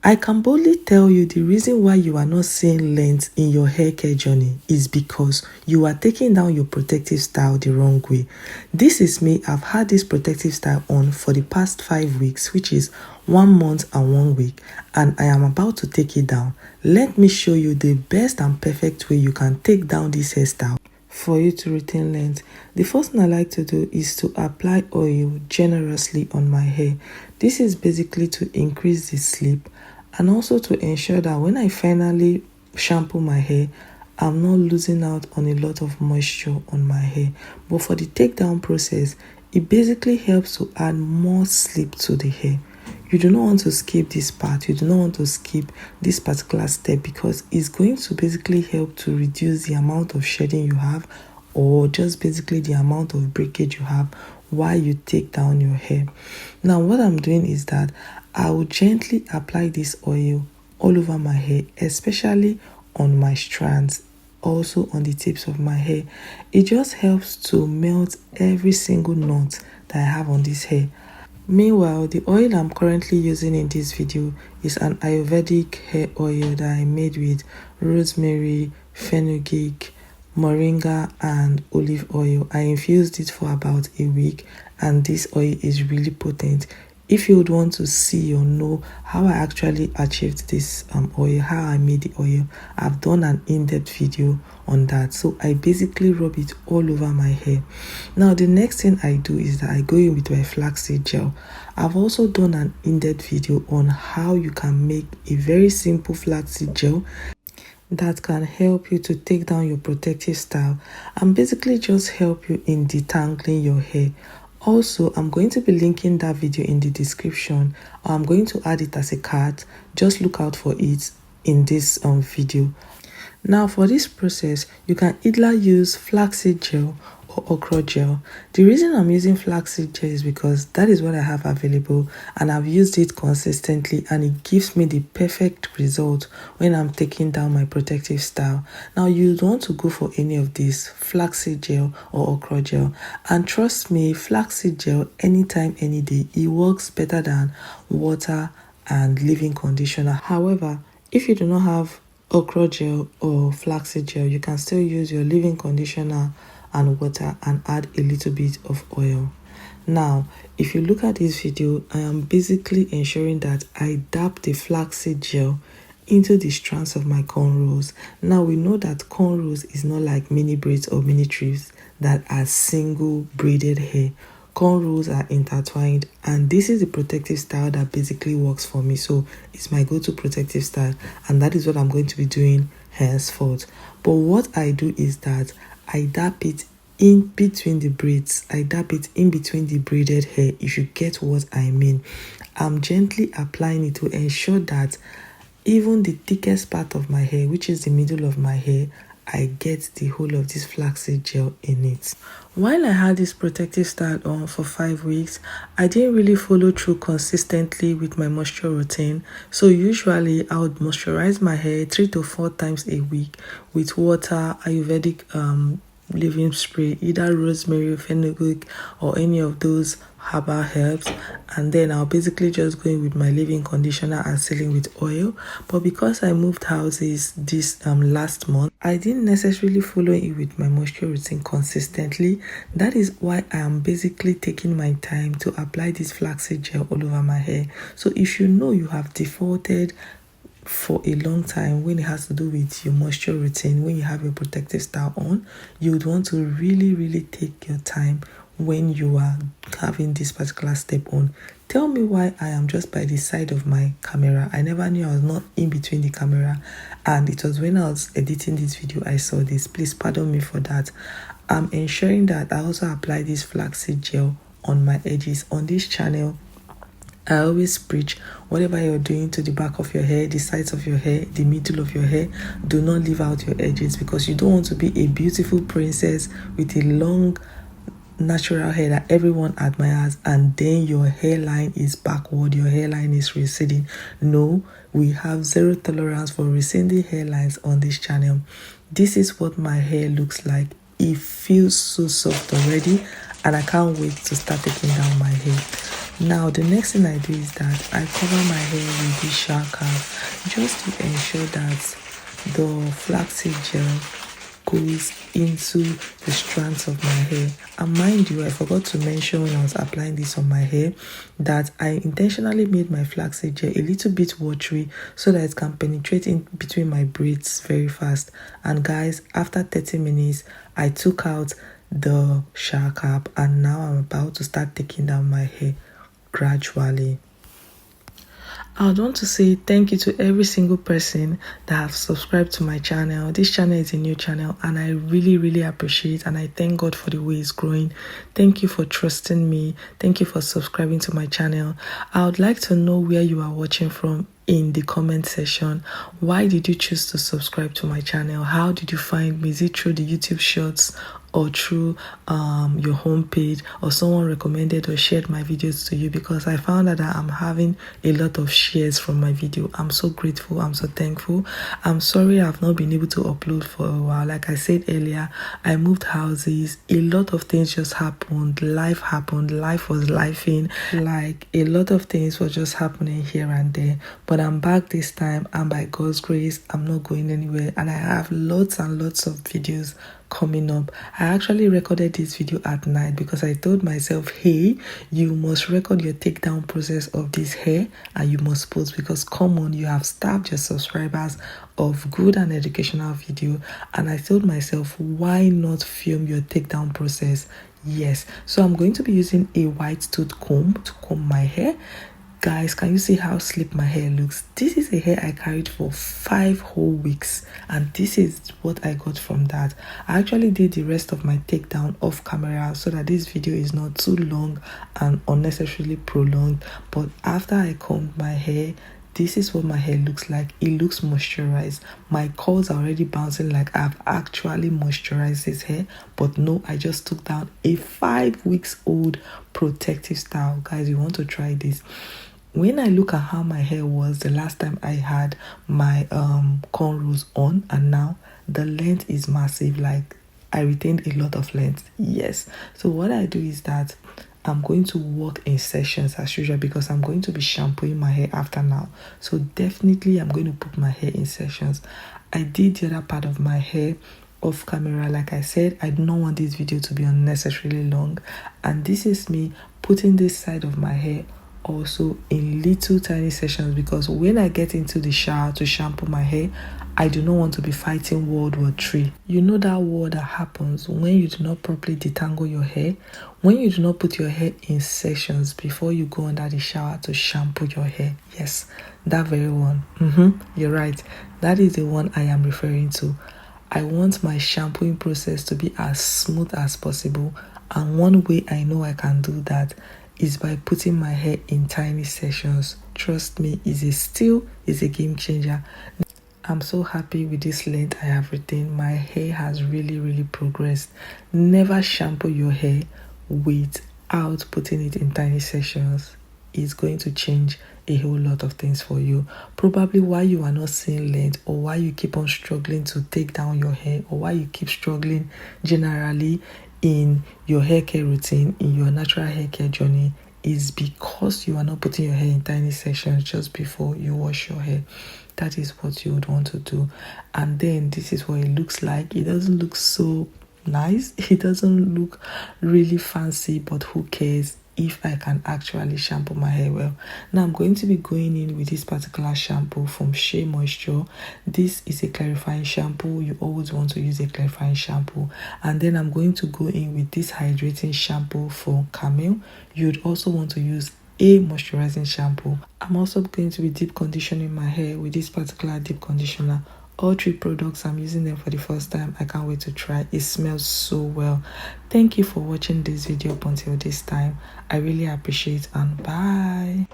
I can boldly tell you the reason why you are not seeing length in your hair care journey is because you are taking down your protective style the wrong way. This is me. I've had this protective style on for the past 5 weeks, which is 1 month and 1 week, and I am about to take it down. Let me show you the best and perfect way you can take down this hairstyle for you to retain length. The first thing I like to do is to apply oil generously on my hair. This is basically to increase the slip and also to ensure that when I finally shampoo my hair, I'm not losing out on a lot of moisture on my hair. But for the takedown process, it basically helps to add more slip to the hair. You do not want to skip this part. You do not want to skip this particular step because it's going to basically help to reduce the amount of shedding you have, or just basically the amount of breakage you have while you take down your hair. Now what I'm doing is that I will gently apply this oil all over my hair, especially on my strands, also on the tips of my hair. It just helps to melt every single knot that I have on this hair. Meanwhile, the oil I'm currently using in this video is an Ayurvedic hair oil that I made with rosemary, fenugreek, moringa and olive oil. I infused it for about a week and this oil is really potent. If you would want to see or know how I actually achieved this oil, how I made the oil, I've done an in-depth video on that. So I basically rub it all over my hair. Now the next thing I do is that I go in with my flaxseed gel. I've also done an in-depth video on how you can make a very simple flaxseed gel that can help you to take down your protective style and basically just help you in detangling your hair. Also, I'm going to be linking that video in the description. I'm going to add it as a card. Just look out for it in this video. Now for this process, you can either use flaxseed gel or okra gel. The reason I'm using flaxseed gel is because that is what I have available and I've used it consistently and it gives me the perfect result when I'm taking down my protective style. Now you don't want to go for any of these, flaxseed gel or okra gel, and trust me, flaxseed gel anytime, any day, it works better than water and leave-in conditioner. However, if you do not have okra gel or flaxseed gel, you can still use your leave-in conditioner and water and add a little bit of oil. Now if you look at this video, I am basically ensuring that I dab the flaxseed gel into the strands of my cornrows. Now we know that cornrows is not like mini braids or mini twists that are single braided hair. Cornrows are intertwined and this is the protective style that basically works for me. So it's my go-to protective style and that is what I'm going to be doing henceforth. But what I do is that I dab it in between the braids. I dab it in between the braided hair, if you get what I mean. I'm gently applying it to ensure that even the thickest part of my hair, which is the middle of my hair, I get the whole of this flaxseed gel in it. While I had this protective style on for 5 weeks, I didn't really follow through consistently with my moisture routine. So usually I would moisturize my hair 3 to 4 times a week with water, Ayurvedic leave-in spray, either rosemary, fenugreek or any of those herbal herbs, and then I'll basically just go in with my leave-in conditioner and sealing with oil. But because I moved houses this last month, I didn't necessarily follow it with my moisture routine consistently. That is why I am basically taking my time to apply this flaxseed gel all over my hair. So if you know you have defaulted for a long time when it has to do with your moisture routine, when you have your protective style on, you would want to really take your time when you are having this particular step on. Tell me why I am just by the side of my camera. I never knew I was not in between the camera, and it was when I was editing this video I saw this. Please pardon me for that. I'm ensuring that I also apply this flaxseed gel on my edges. On this channel, I always preach, whatever you're doing to the back of your hair, the sides of your hair, the middle of your hair, do not leave out your edges, because you don't want to be a beautiful princess with a long natural hair that everyone admires and then your hairline is backward, your hairline is receding. No, we have zero tolerance for receding hairlines on this channel. This is what my hair looks like. It feels so soft already and I can't wait to start taking down my hair. Now the next thing I do is that I cover my hair with this shower cap just to ensure that the flaxseed gel goes into the strands of my hair. And mind you, I forgot to mention when I was applying this on my hair that I intentionally made my flaxseed gel a little bit watery so that it can penetrate in between my braids very fast. And guys, after 30 minutes I took out the shower cap and now I'm about to start taking down my hair gradually. I would want to say thank you to every single person that have subscribed to my channel. This channel is a new channel and I really appreciate and I thank God for the way it's growing. Thank you for trusting me. Thank you for subscribing to my channel. I would like to know where you are watching from in the comment section. Why did you choose to subscribe to my channel? How did you find me? Is it through the YouTube shorts or through your homepage, or someone recommended or shared my videos to you? Because I found out that I'm having a lot of shares from my video. I'm so grateful. I'm so thankful. I'm sorry I've not been able to upload for a while. Like I said earlier, I moved houses. A lot of things just happened. Life happened. Life was lifing. Like a lot of things were just happening here and there. But I'm back this time, and by God's grace, I'm not going anywhere. And I have lots and lots of videos coming up. I actually recorded this video at night because I told myself, hey, you must record your takedown process of this hair and you must post, because come on, you have starved your subscribers of good and educational video. And I told myself, why not film your takedown process? Yes, so I'm going to be using a white tooth comb to comb my hair. Guys, can you see how sleek my hair looks? This is a hair I carried for 5 whole weeks, and this is what I got from that. I actually did the rest of my takedown off camera so that this video is not too long and unnecessarily prolonged. But after I combed my hair, this is what my hair looks like. It looks moisturized. My curls are already bouncing like I've actually moisturized this hair. But no, I just took down a 5 weeks old protective style. Guys, you want to try this. When I look at how my hair was the last time I had my cornrows on, and now the length is massive. Like, I retained a lot of length. Yes. So what I do is that I'm going to work in sessions as usual, because I'm going to be shampooing my hair after now. So definitely I'm going to put my hair in sessions. I did the other part of my hair off camera. Like I said, I do not want this video to be unnecessarily long. And this is me putting this side of my hair also in little tiny sessions, because when I get into the shower to shampoo my hair, I do not want to be fighting World War III. You know that war that happens when you do not properly detangle your hair, when you do not put your hair in sessions before you go under the shower to shampoo your hair. Yes, that very one. You're right. That is the one I am referring to. I want my shampooing process to be as smooth as possible, and one way I know I can do that is by putting my hair in tiny sessions. Trust me, is a game changer. I'm so happy with this length I have retained. My hair has really progressed. Never shampoo your hair without putting it in tiny sessions. It's going to change a whole lot of things for you. Probably why you are not seeing length, or why you keep on struggling to take down your hair, or why you keep struggling generally in your hair care routine, in your natural hair care journey, is because you are not putting your hair in tiny sections just before you wash your hair. That is what you would want to do. And then this is what it looks like. It doesn't look so nice. It doesn't look really fancy, but who cares if I can actually shampoo my hair well. Now I'm going to be going in with this particular shampoo from Shea Moisture. This is a clarifying shampoo. You always want to use a clarifying shampoo. And then I'm going to go in with this hydrating shampoo from Camille. You'd also want to use a moisturizing shampoo. I'm also going to be deep conditioning my hair with this particular deep conditioner. All 3 products, I'm using them for the first time. I can't wait to try. It smells so well. Thank you for watching this video up until this time. I really appreciate, and bye.